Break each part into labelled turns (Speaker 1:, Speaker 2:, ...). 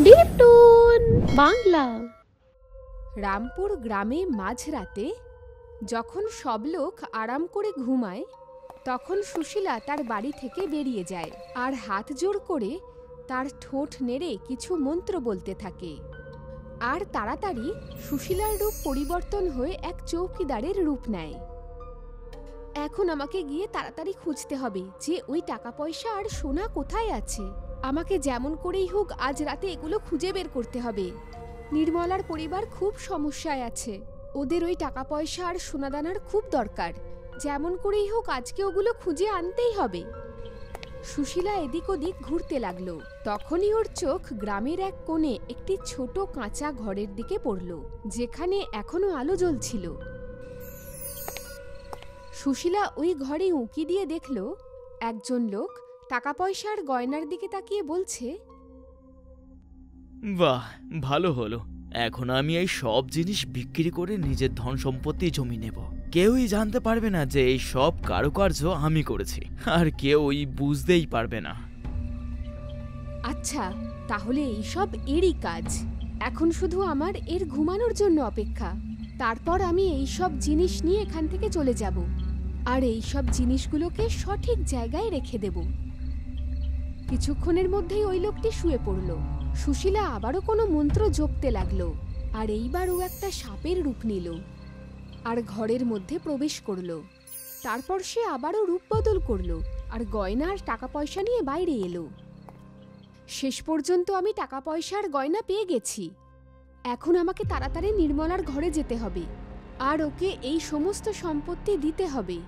Speaker 1: ডিপটুন বাংলা।
Speaker 2: রামপুর গ্রামে মাঝরাতে যখন সব লোক আরাম করে ঘুমায়, তখন সুশীলা তার বাড়ি থেকে বেরিয়ে যায় আর হাত জোড় করে তার ঠোঁট নেড়ে কিছু মন্ত্র বলতে থাকে। আর তাড়াতাড়ি সুশীলার রূপ পরিবর্তন হয়ে এক চৌকিদারের রূপ নেয়। এখন আমাকে গিয়ে তাড়াতাড়ি খুঁজতে হবে যে ওই টাকা পয়সা আর সোনা কোথায় আছে। আমাকে যেমন করেই হোক আজ রাতে এগুলো খুঁজে বের করতে হবে। নির্মলার পরিবার খুব সমস্যায় আছে, ওদের ওই টাকা পয়সা আর সোনাদানার খুব দরকার। যেমন করেই হোক আজকে ওগুলো খুঁজে আনতেই হবে। সুশীলা এদিক ওদিক ঘুরতে লাগলো। তখনই ওর চোখ গ্রামের এক কোণে একটি ছোট কাঁচা ঘরের দিকে পড়ল, যেখানে এখনো আলো জ্বলছিল। সুশীলা ওই ঘরে উঁকি দিয়ে দেখল একজন লোক টাকা পয়সার গয়নার দিকে তাকিয়ে বলছে,
Speaker 3: বাহ, ভালো হলো। এখন আমি এই সব জিনিস বিক্রি করে নিজের ধন সম্পত্তি জমি নেব। কেউই জানতে পারবে না যে এই সব কারুকার্য আমি করেছি, আর কেউই বুঝতেই পারবে না।
Speaker 2: আচ্ছা, তাহলে এই সব এরই কাজ। এখন শুধু আমার এর ঘুমানোর জন্য অপেক্ষা। তারপর আমি এই সব জিনিস নিয়ে এখান থেকে চলে যাব আর এই সব জিনিসগুলোকে সঠিক জায়গায় রেখে দেব। কিছুক্ষণের মধ্যেই ওই লোকটি শুয়ে পড়ল। সুশীলা আবারও কোনো মন্ত্র জপতে লাগলো, আর এইবার ও একটা সাপের রূপ নিল আর ঘরের মধ্যে প্রবেশ করল। তারপর সে আবারও রূপ বদল করল আর গয়না আর টাকা পয়সা নিয়ে বাইরে এলো। শেষ পর্যন্ত আমি টাকা পয়সার গয়না পেয়ে গেছি। এখন আমাকে তাড়াতাড়ি নির্মলার ঘরে যেতে হবে আর ওকে এই সমস্ত সম্পত্তি দিতে হবে।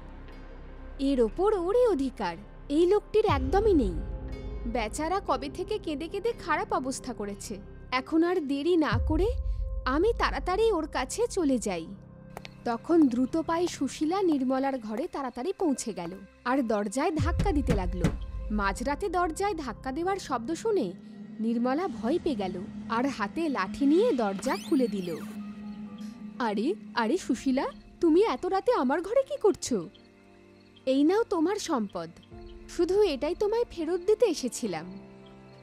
Speaker 2: এর ওপর ওরই অধিকার এই লোকটির একদমই নেই। বেচারা কবে থেকে কেঁদে কেঁদে খারাপ অবস্থা করেছে। এখন আর দেরি না করে আমি তাড়াতাড়ি ওর কাছে চলে যাই। তখন দ্রুত পায়ে সুশীলা নির্মলার ঘরে তাড়াতাড়ি পৌঁছে গেল আর দরজায় ধাক্কা দিতে লাগলো। মাঝরাতে দরজায় ধাক্কা দেওয়ার শব্দ শুনে নির্মলা ভয় পেয়ে গেল আর হাতে লাঠি নিয়ে দরজা খুলে দিল। আরে আরে সুশীলা, তুমি এত রাতে আমার ঘরে কি করছো? এই নাও তোমার সম্পদ, শুধু এটাই তোমায় ফেরত দিতে এসেছিলাম।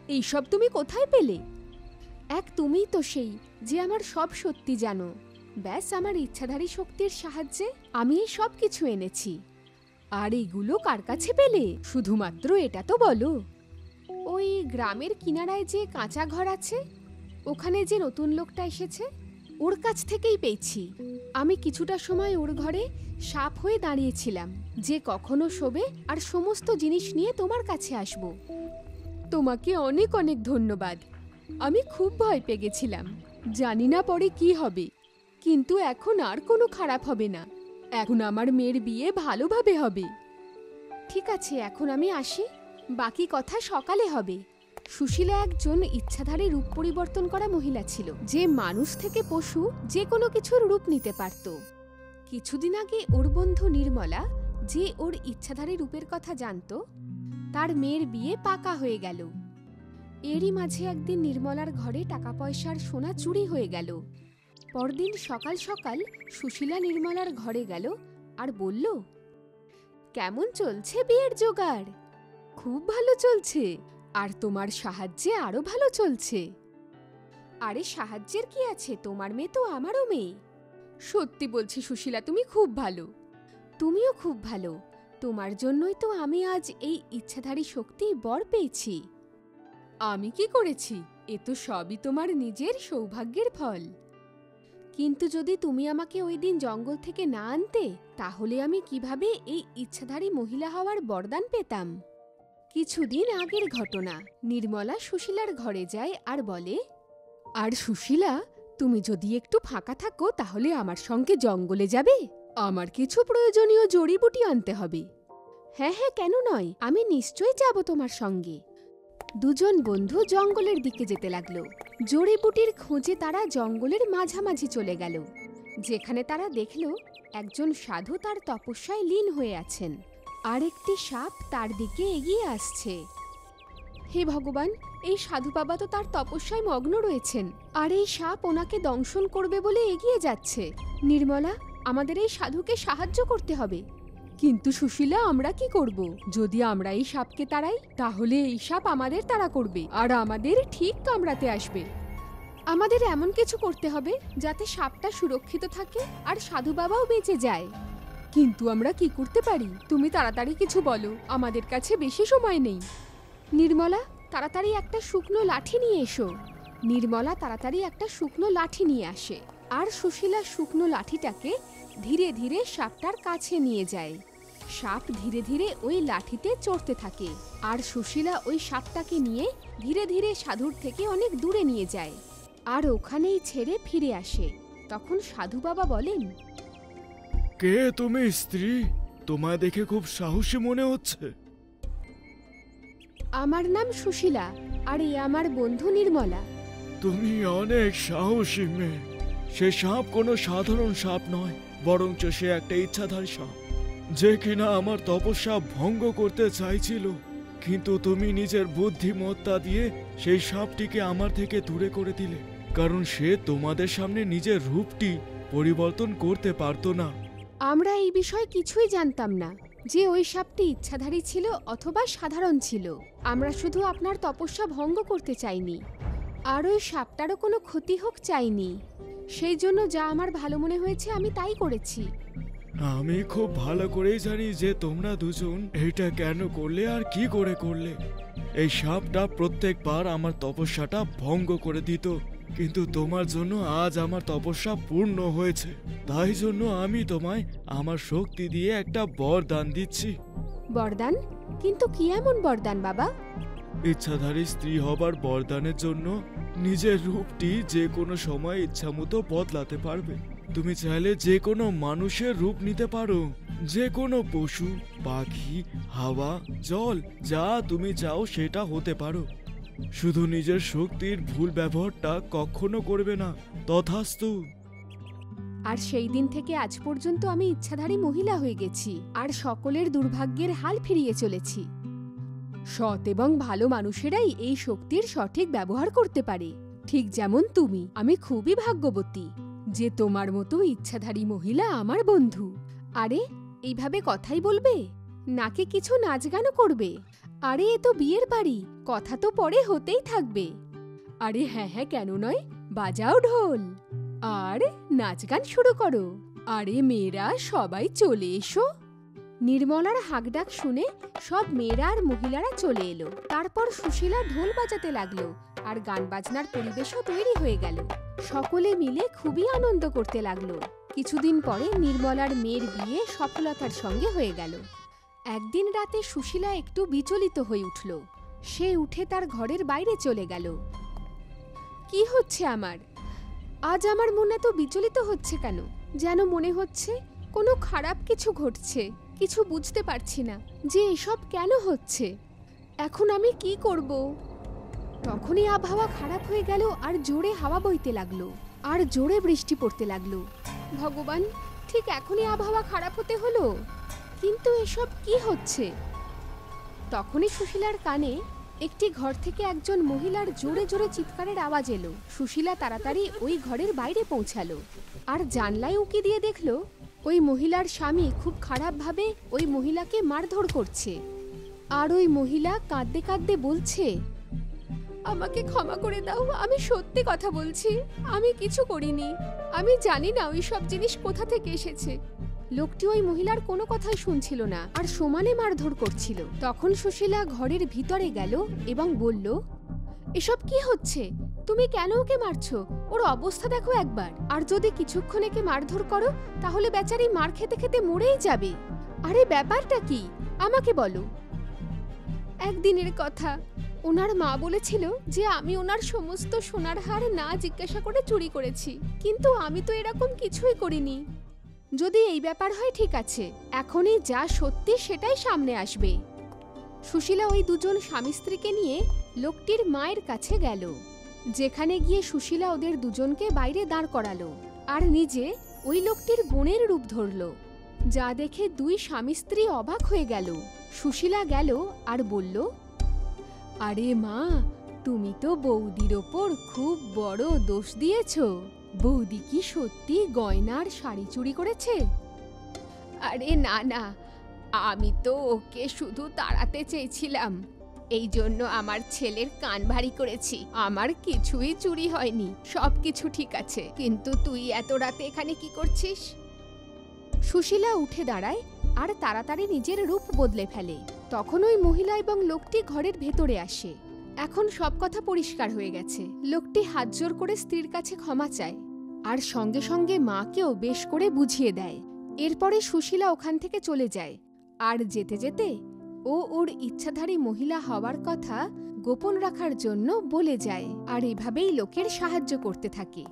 Speaker 2: এইসব তুমি কোথায় পেলে? তুমিই তো সেই যে আমার সব সত্যি জানো। ব্যাস আমার ইচ্ছাধারী শক্তির সাহায্যে আমি এই সব কিছু এনেছি। আর এইগুলো কার কাছে পেলে? শুধুমাত্র এটা তো বলো। ওই গ্রামের কিনারায় যে কাঁচা ঘর আছে, ওখানে যে নতুন লোকটা এসেছে, ওর কাছ থেকেই পেয়েছি। আমি কিছুটা সময় ওর ঘরে সাপ হয়ে দাঁড়িয়েছিলাম যে কখনো শোবে আর সমস্ত জিনিস নিয়ে তোমার কাছে আসব। তোমাকে অনেক অনেক ধন্যবাদ। আমি খুব ভয় পেয়ে গেছিলাম, জানি না পরে কি হবে, কিন্তু এখন আর কোনো খারাপ হবে না। এখন আমার মেয়ের বিয়ে ভালোভাবে হবে। ঠিক আছে, এখন আমি আসি, বাকি কথা সকালে হবে। সুশীলা একজন ইচ্ছাধারী রূপ পরিবর্তন করা মহিলা ছিল, যে মানুষ থেকে পশু যে কোনো কিছুর রূপ নিতে পারত। কিছুদিন আগে ওর বন্ধু নির্মলা, যে ওর ইচ্ছাধারী রূপের কথা জানত, তার মেয়ের বিয়ে পাকা হয়ে গেল। এরই মাঝে একদিন নির্মলার ঘরে টাকা পয়সার সোনা চুরি হয়ে গেল। পরদিন সকাল সকাল সুশীলা নির্মলার ঘরে গেল আর বলল, কেমন চলছে বিয়ের জোগাড়? খুব ভালো চলছে, আর তোমার সাহায্যে আরো ভালো চলছে। আরে সাহায্যের কি আছে, তোমার মেয়ে তো আমারও মেয়ে। সত্যি বলছি সুশীলা, তুমি খুব ভালো। তুমিও খুব ভালো, তোমার জন্যই তো আমি আজ এই ইচ্ছাধারী শক্তি বর পেয়েছি। আমি কি করেছি? এ তো সবই তোমার নিজের সৌভাগ্যের ফল। কিন্তু যদি তুমি আমাকে ওই দিন জঙ্গল থেকে না আনতে, তাহলে আমি কিভাবে এই ইচ্ছাধারী মহিলা হওয়ার বরদান পেতাম? কিছুদিন আগের ঘটনা। নির্মলা সুশীলার ঘরে যায় আর বলে, আর সুশীলা, তুমি যদি একটু ফাঁকা থাকো তাহলে আমার সঙ্গে জঙ্গলে যাবে? আমার কিছু প্রয়োজনীয় জড়িবুটি আনতে হবে। হ্যাঁ হ্যাঁ, কেন নয়, আমি নিশ্চয়ই যাব তোমার সঙ্গে। দুজন বন্ধু জঙ্গলের দিকে যেতে লাগলো। জড়িবুটির খোঁজে তারা জঙ্গলের মাঝামাঝি চলে গেল, যেখানে তারা দেখল একজন সাধু তার তপস্যায় লীন হয়ে আছেন আর একটি সাপ তার দিকে এগিয়ে আসছে। হে ভগবান, এই সাধু বাবা তো তার তপস্যায় মগ্ন রয়েছেন, আর এই সাপ ওনাকে দংশন করবে বলে এগিয়ে যাচ্ছে। নির্মলা, আমাদের এই সাধুকে সাহায্য করতে হবে। কিন্তু সুশীলা, আমরা কি করব? যদি আমরা এই সাপকে তাড়াই তাহলে এই সাপ আমাদের তাড়া করবে আর আমাদের ঠিক কামড়াতে আসবে। আমাদের এমন কিছু করতে হবে যাতে সাপটা সুরক্ষিত থাকে আর সাধু বাবাও বেঁচে যায়। কিন্তু আমরা কি করতে পারি? তুমি তাড়াতাড়ি কিছু বলো, আমাদের কাছে বেশি সময় নেই। নির্মলা, তাড়াতাড়ি একটা শুকনো লাঠি নিয়ে এসো। নির্মলা তাড়াতাড়ি একটা শুকনো লাঠি নিয়ে আসে আর সুশীলা শুকনো লাঠিটাকে ধীরে ধীরে সাপটার কাছে নিয়ে যায়। সাপ ধীরে ধীরে ওই লাঠিতে চড়তে থাকে আর সুশীলা ওই সাপটাকে নিয়ে ধীরে ধীরে সাধুর থেকে অনেক দূরে নিয়ে যায় আর ওখানেই ছেড়ে ফিরে আসে। তখন সাধু বাবা বলেন,
Speaker 1: কে তুমি স্ত্রী? তোমায় দেখে খুব সাহসী মনে হচ্ছে।
Speaker 2: আমার নাম সুশীলা আর এ আমার বন্ধু নির্মলা।
Speaker 1: তুমি অনেক সাহসী মেয়ে। সে সাপ কোনো সাধারণ সাপ নয়, বরঞ্চ সে একটা ইচ্ছাধারী সাপ, যে কিনা আমার তপস্যা ভঙ্গ করতে চাইছিল। কিন্তু তুমি নিজের বুদ্ধিমত্তা দিয়ে সেই সাপটিকে আমার থেকে দূরে করে দিলে, কারণ সে তোমাদের সামনে নিজের রূপটি পরিবর্তন করতে পারতো না।
Speaker 2: আমরা এই বিষয়ে কিছুই জানতাম না যে ওই সাপটি ইচ্ছাধারী ছিল অথবা সাধারণ ছিল। আমরা শুধু আপনার তপস্যা ভঙ্গ করতে চাইনি আর ওই সাপটারও কোনো ক্ষতি হোক চাইনি। সেই জন্য যা আমার ভালো মনে হয়েছে আমি তাই করেছি।
Speaker 1: আমি খুব ভালো করেই জানি যে তোমরা দুজন এটা কেন করলে আর কি করে করলে। এই সাপটা প্রত্যেকবার আমার তপস্যাটা ভঙ্গ করে দিত, কিন্তু তোমার জন্য আজ আমার তপস্যা পূর্ণ হয়েছে। তাই জন্য আমি তোমায় আমার শক্তি দিয়ে একটা বরদান দিচ্ছি।
Speaker 2: বরদান? কিন্তু কি এমন বরদান বাবা?
Speaker 1: ইচ্ছাধারী স্ত্রী হবার বরদানের জন্য নিজের রূপটি যে কোনো সময় ইচ্ছামতো বদলাতে পারবে। তুমি চাইলে যে কোনো মানুষের রূপ নিতে পারো, যে কোনো পশু, পাখি, হাওয়া, জল, যা তুমি চাও সেটা হতে পারো। শুধু নিজের শক্তির ভুল ব্যবহারটা কখনো করবে না। তথাস্তু।
Speaker 2: আর সেই দিন থেকে আজ পর্যন্ত আমি ইচ্ছাধারী মহিলা হয়ে গেছি আর সকলের দুর্ভাগ্যের হাল ফিরিয়ে চলেছি। সৎ এবং ভালো মানুষেরাই এই শক্তির সঠিক ব্যবহার করতে পারে, ঠিক যেমন তুমি। আমি খুবই ভাগ্যবতী যে তোমার মতো ইচ্ছাধারী মহিলা আমার বন্ধু। আরে, এইভাবে কথাই বলবে নাকি কিছু নাচ গানও করবে? আরে, এ তো বিয়ের বাড়ি, কথা তো পরে হতেই থাকবে। আরে হ্যাঁ হ্যাঁ, কেন নয়, বাজাও ঢোল আর নাচ গান শুরু করো। আরে মেয়েরা, সবাই চলে এসো। নির্মলার হাঁকডাক শুনে সব মেয়েরা আর মহিলারা চলে এলো। তারপর সুশীলা ঢোল বাজাতে লাগলো আর গান বাজনার পরিবেশও তৈরি হয়ে গেল। সকলে মিলে খুবই আনন্দ করতে লাগলো। কিছুদিন পরে নির্মলার মেয়ের বিয়ে সফলতার সঙ্গে হয়ে গেল। একদিন রাতে সুশীলা একটু বিচলিত হয়ে উঠল। সে উঠে তার ঘরের বাইরে চলে গেল। কি হচ্ছে আমার? আজ আমার মন এত বিচলিত হচ্ছে কেন? যেন মনে হচ্ছে কোনো খারাপ কিছু ঘটছে। কিছু বুঝতে পারছি না যে এসব কেন হচ্ছে। এখন আমি কি করব? তখনই আবহাওয়া খারাপ হয়ে গেল আর জোরে হাওয়া বইতে লাগলো আর জোরে বৃষ্টি পড়তে লাগলো। ভগবান, ঠিক এখনই আবহাওয়া খারাপ হতে হলো। কিন্তু এসব কি হচ্ছে? তখনই সুশীলার কানে একটি ঘর থেকে একজন মহিলার জোরে জোরে চিৎকারের আওয়াজ এলো। সুশীলা তাড়াতাড়ি ওই ঘরের বাইরে পৌঁছালো আর জানলায় উঁকি দিয়ে দেখলো ওই মহিলার স্বামী খুব খারাপভাবে ওই মহিলাকে মারধর করছে। আর ওই মহিলা কাঁদতে কাঁদতে বলছে, আমাকে ক্ষমা করে দাও, আমি সত্যি কথা বলছি, আমি কিছু করিনি, আমি জানি না ওই সব জিনিস কোথা থেকে এসেছে। লোকটি ওই মহিলার কোনো কথাই শুনছিল না আর সমানে মারধর করছিল। তখন সুশীলা ঘরের ভিতরে গেল এবং বলল, এসব কি হচ্ছে? তুমি কেন ওকে মারছো? ওর অবস্থা দেখো একবার। আর যদি কিছুক্ষণ একে মারধর করো তাহলে বেচারি মার খেতে খেতে মরেই যাবে। আরে ব্যাপারটা কি আমাকে বলো। একদিনের কথা, ওনার মা বলেছিল যে আমি ওনার সমস্ত সোনার হার না জিজ্ঞাসা করে চুরি করেছি, কিন্তু আমি তো এরকম কিছুই করিনি। যদি এই ব্যাপার হয় ঠিক আছে, এখনই যা সত্যি সেটাই সামনে আসবে। সুশীলা ওই দুজন স্বামী স্ত্রীকে নিয়ে লোকটির মায়ের কাছে গেল, যেখানে গিয়ে সুশীলা ওদের দুজনকে বাইরে দাঁড় করালো আর নিজে ওই লোকটির বোনের রূপ ধরল। যা দেখে দুই স্বামী স্ত্রী অবাক হয়ে গেল। সুশীলা গেল আর বলল, আরে মা, তুমি তো বৌদির ওপর খুব বড় দোষ দিয়েছ। বৌদি কি সত্যি গয়নার শাড়ি চুরি করেছে? আরে না না, আমি তো ওকে শুধু তাড়াতে চেয়েছিলাম, এই জন্য আমার ছেলের কান ভারী করেছি। আমার কিছুই চুরি হয়নি, সবকিছু ঠিক আছে। কিন্তু তুই এত রাতে এখানে কি করছিস? সুশীলা উঠে দাঁড়ায় আর তাড়াতাড়ি নিজের রূপ বদলে ফেলে। তখন ওই মহিলা এবং লোকটি ঘরের ভেতরে আসে। এখন সব কথা পরিষ্কার হয়ে গেছে। লোকটি হাত জোর করে স্ত্রীর কাছে ক্ষমা চায় আর সঙ্গে সঙ্গে মাকেও বেশ করে বুঝিয়ে দেয়। এরপরে সুশীলা ওখান থেকে চলে যায় আর যেতে যেতে ও ওর ইচ্ছাধারী মহিলা হওয়ার কথা গোপন রাখার জন্য বলে যায় আর এভাবেই লোকের সাহায্য করতে থাকে।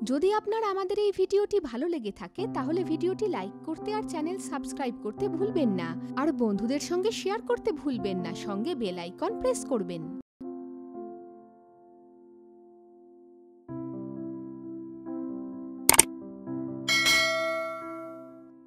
Speaker 2: যদি আপনার আমাদের এই ভিডিওটি ভালো লেগে থাকে তাহলে ভিডিওটি লাইক করতে আর চ্যানেল সাবস্ক্রাইব করতে ভুলবেন না আর বন্ধুদের সঙ্গে শেয়ার করতে ভুলবেন না, সঙ্গে বেল আইকন প্রেস করবেন।